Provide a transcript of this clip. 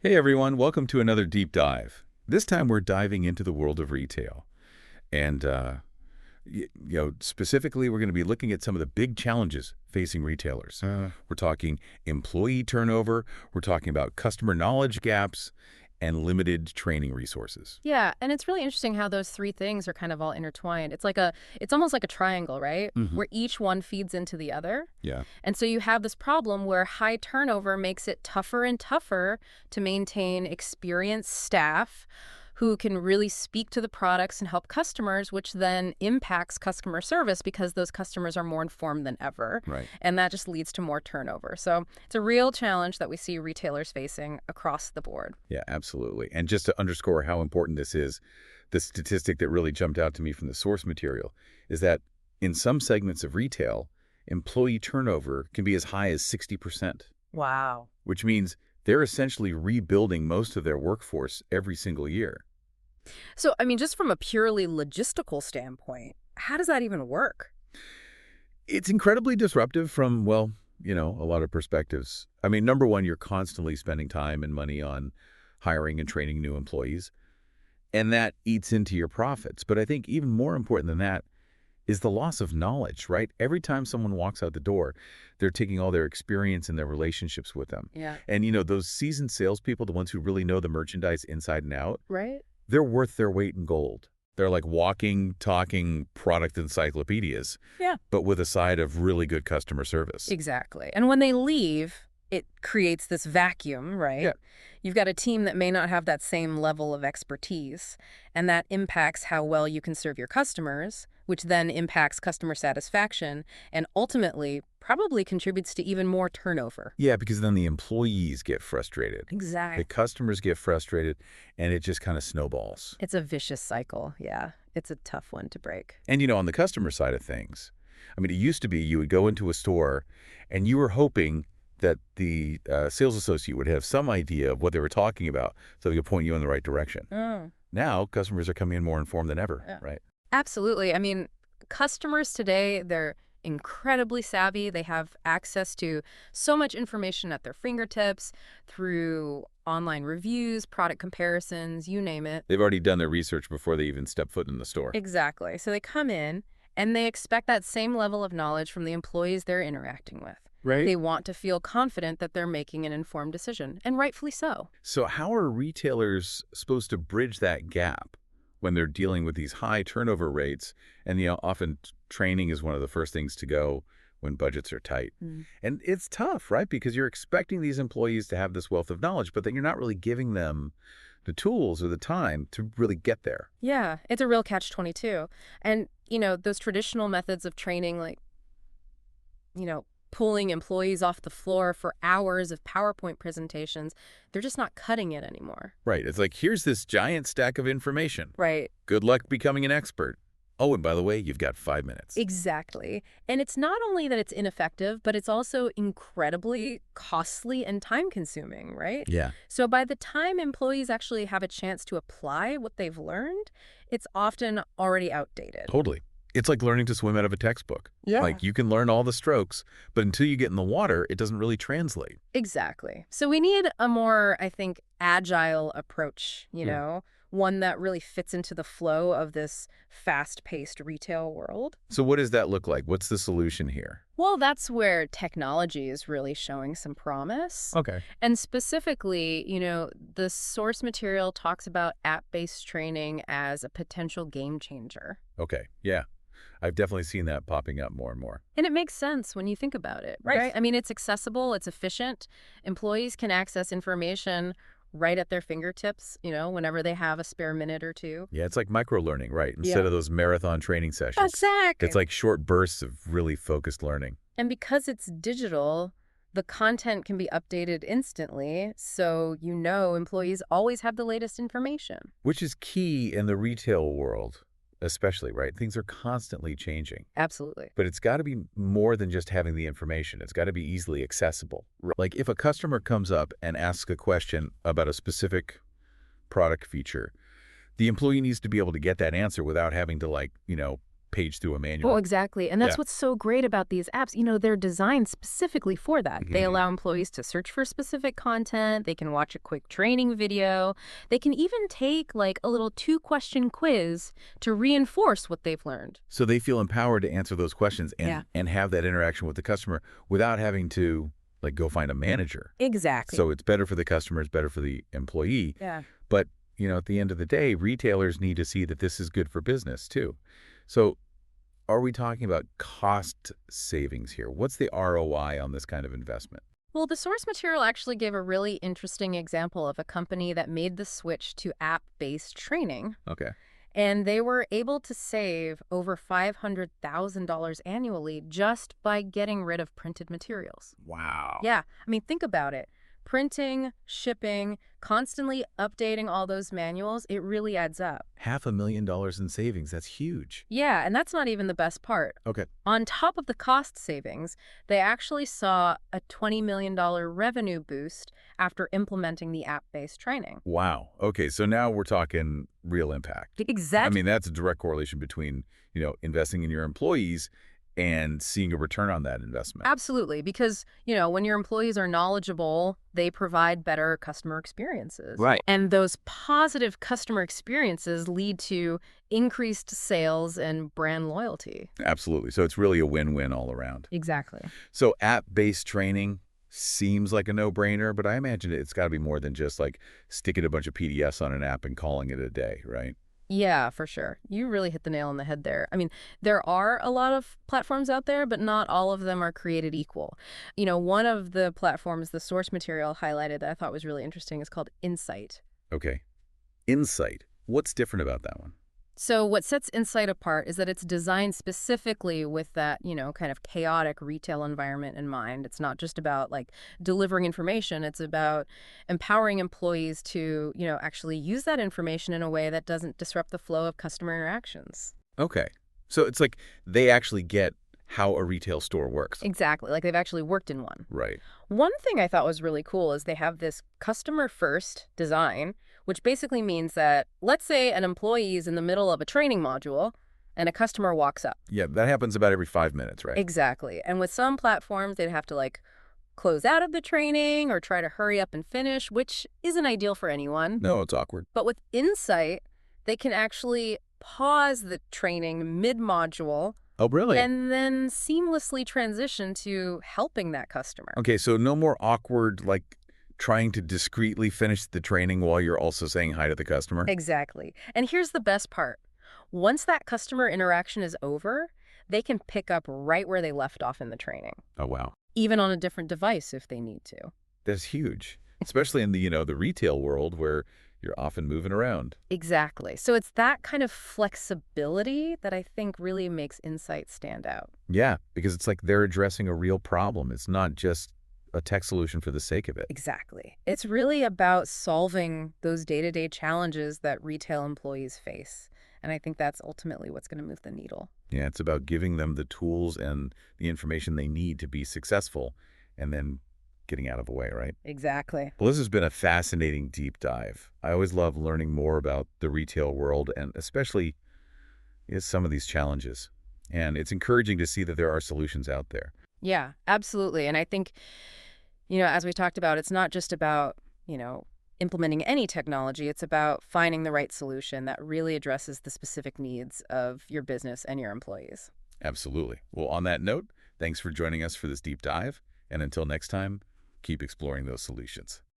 Hey everyone, welcome to another deep dive. This time we're diving into the world of retail. And, specifically we're going to be looking at some of the big challenges facing retailers. We're talking employee turnover, we're talking about customer knowledge gaps, and limited training resources. Yeah, and it's really interesting how those three things are kind of all intertwined. It's almost like a triangle, right? Hmm. Where each one feeds into the other. Yeah. And so you have this problem where high turnover makes it tougher and tougher to maintain experienced staff who can really speak to the products and help customers, which then impacts customer service because those customers are more informed than ever. Right. And that just leads to more turnover. So it's a real challenge that we see retailers facing across the board. Yeah, absolutely. And just to underscore how important this is, the statistic that really jumped out to me from the source material is that in some segments of retail, employee turnover can be as high as 60%, Wow. which means they're essentially rebuilding most of their workforce every single year. So, I mean, just from a purely logistical standpoint, how does that even work? It's incredibly disruptive from, well, a lot of perspectives. I mean, number one, you're constantly spending time and money on hiring and training new employees, and that eats into your profits. But I think even more important than that is the loss of knowledge, right? Every time someone walks out the door, they're taking all their experience and their relationships with them. Yeah. And, those seasoned salespeople, the ones who really know the merchandise inside and out, Right? they're worth their weight in gold. They're like walking, talking product encyclopedias, Yeah. but with a side of really good customer service. Exactly. And when they leave, it creates this vacuum, right? Yeah. You've got a team that may not have that same level of expertise, and that impacts how well you can serve your customers, which then impacts customer satisfaction and ultimately probably contributes to even more turnover. Yeah, because then the employees get frustrated. The Exactly. customers get frustrated, and it just kind of snowballs. It's a vicious cycle. Yeah. It's a tough one to break. And, on the customer side of things, I mean, it used to be you would go into a store and you were hoping that the sales associate would have some idea of what they were talking about so they could point you in the right direction. Oh. Now, customers are coming in more informed than ever, Yeah. right? Absolutely. I mean, customers today, they're incredibly savvy. They have access to so much information at their fingertips through online reviews, product comparisons, you name it. They've already done their research before they even step foot in the store. Exactly. So they come in and they expect that same level of knowledge from the employees they're interacting with. Right. They want to feel confident that they're making an informed decision, and rightfully so. So how are retailers supposed to bridge that gap when they're dealing with these high turnover rates? And, often training is one of the first things to go when budgets are tight. Mm. And it's tough, right? Because you're expecting these employees to have this wealth of knowledge, but then you're not really giving them the tools or the time to really get there. Yeah, it's a real catch-22. And, those traditional methods of training, like, pulling employees off the floor for hours of PowerPoint presentations, they're just not cutting it anymore. Right. It's like, here's this giant stack of information. Right. Good luck becoming an expert. Oh, and by the way, you've got 5 minutes. Exactly. And it's not only that it's ineffective, but it's also incredibly costly and time-consuming, right? Yeah. So by the time employees actually have a chance to apply what they've learned, it's often already outdated. Totally. It's like learning to swim out of a textbook. Yeah. Like, you can learn all the strokes, but until you get in the water, it doesn't really translate. Exactly. So we need a more, I think, agile approach, Yeah. one that really fits into the flow of this fast-paced retail world. So what does that look like? What's the solution here? Well, that's where technology is really showing some promise. Okay. And specifically, the source material talks about app-based training as a potential game changer. Okay. Yeah. I've definitely seen that popping up more and more. And it makes sense when you think about it, Right. right? I mean, it's accessible, it's efficient. Employees can access information right at their fingertips, whenever they have a spare minute or two. Yeah, it's like micro-learning, right? Instead Yeah. of those marathon training sessions. Exactly. It's like short bursts of really focused learning. And because it's digital, the content can be updated instantly, so employees always have the latest information. Which is key in the retail world, especially, right? Things are constantly changing. Absolutely. But it's got to be more than just having the information. It's got to be easily accessible. Like, if a customer comes up and asks a question about a specific product feature, the employee needs to be able to get that answer without having to, page through a Oh, manual. exactly. And Yeah. that's what's so great about these apps. They're designed specifically for that. They Mhm. allow employees to search for specific content. They can watch a quick training video. They can even take like a little 2-question quiz to reinforce what they've learned. So they feel empowered to answer those questions Yeah. and have that interaction with the customer without having to like go find a manager. Exactly. So it's better for the customer, it's better for the employee. Yeah. But, at the end of the day, retailers need to see that this is good for business too. So are we talking about cost savings here? What's the ROI on this kind of investment? Well, the source material actually gave a really interesting example of a company that made the switch to app-based training, Okay. and they were able to save over $500,000 annually just by getting rid of printed materials. Wow. Yeah, think about it. Printing, shipping, constantly updating all those manuals, it really adds up. $500,000 in savings. That's huge. Yeah, and that's not even the best part. Okay. On top of the cost savings, they actually saw a $20 million revenue boost after implementing the app-based training. Wow. Okay, so now we're talking real impact. Exactly. That's a direct correlation between, investing in your employees and seeing a return on that investment. Absolutely, because, when your employees are knowledgeable, they provide better customer experiences. Right. And those positive customer experiences lead to increased sales and brand loyalty. Absolutely. So it's really a win-win all around. Exactly. So app-based training seems like a no-brainer, but I imagine it's got to be more than just like sticking a bunch of PDFs on an app and calling it a day, right? Yeah, for sure. You really hit the nail on the head there. There are a lot of platforms out there, but not all of them are created equal. One of the platforms the source material highlighted that I thought was really interesting is called Insight. Okay. Insight. What's different about that one? So what sets Insight apart is that it's designed specifically with that, kind of chaotic retail environment in mind. It's not just about like delivering information. It's about empowering employees to, actually use that information in a way that doesn't disrupt the flow of customer interactions. Okay. So it's like they actually get how a retail store works. Exactly. Like they've actually worked in one. Right. One thing I thought was really cool is they have this customer-first design, which basically means that, let's say an employee is in the middle of a training module and a customer walks up. Yeah, that happens about every 5 minutes, right? Exactly. And with some platforms, they'd have to like close out of the training or try to hurry up and finish, which isn't ideal for anyone. No, it's awkward. But with Insight, they can actually pause the training mid-module Oh, really? and then seamlessly transition to helping that customer. Okay, so no more awkward, like, trying to discreetly finish the training while you're also saying hi to the customer? Exactly. And here's the best part. Once that customer interaction is over, they can pick up right where they left off in the training, Oh, wow. even on a different device if they need to. That's huge, especially in the retail world where you're often moving around. Exactly. So it's that kind of flexibility that I think really makes Insight stand out. Yeah, because it's like they're addressing a real problem. It's not just a tech solution for the sake of it. Exactly. It's really about solving those day-to-day challenges that retail employees face. And I think that's ultimately what's going to move the needle. Yeah, it's about giving them the tools and the information they need to be successful and then getting out of the way, right? Exactly. Well, this has been a fascinating deep dive. I always love learning more about the retail world and especially some of these challenges. And it's encouraging to see that there are solutions out there. Yeah, absolutely. And I think, as we talked about, it's not just about, implementing any technology. It's about finding the right solution that really addresses the specific needs of your business and your employees. Absolutely. Well, on that note, thanks for joining us for this deep dive. And until next time, keep exploring those solutions.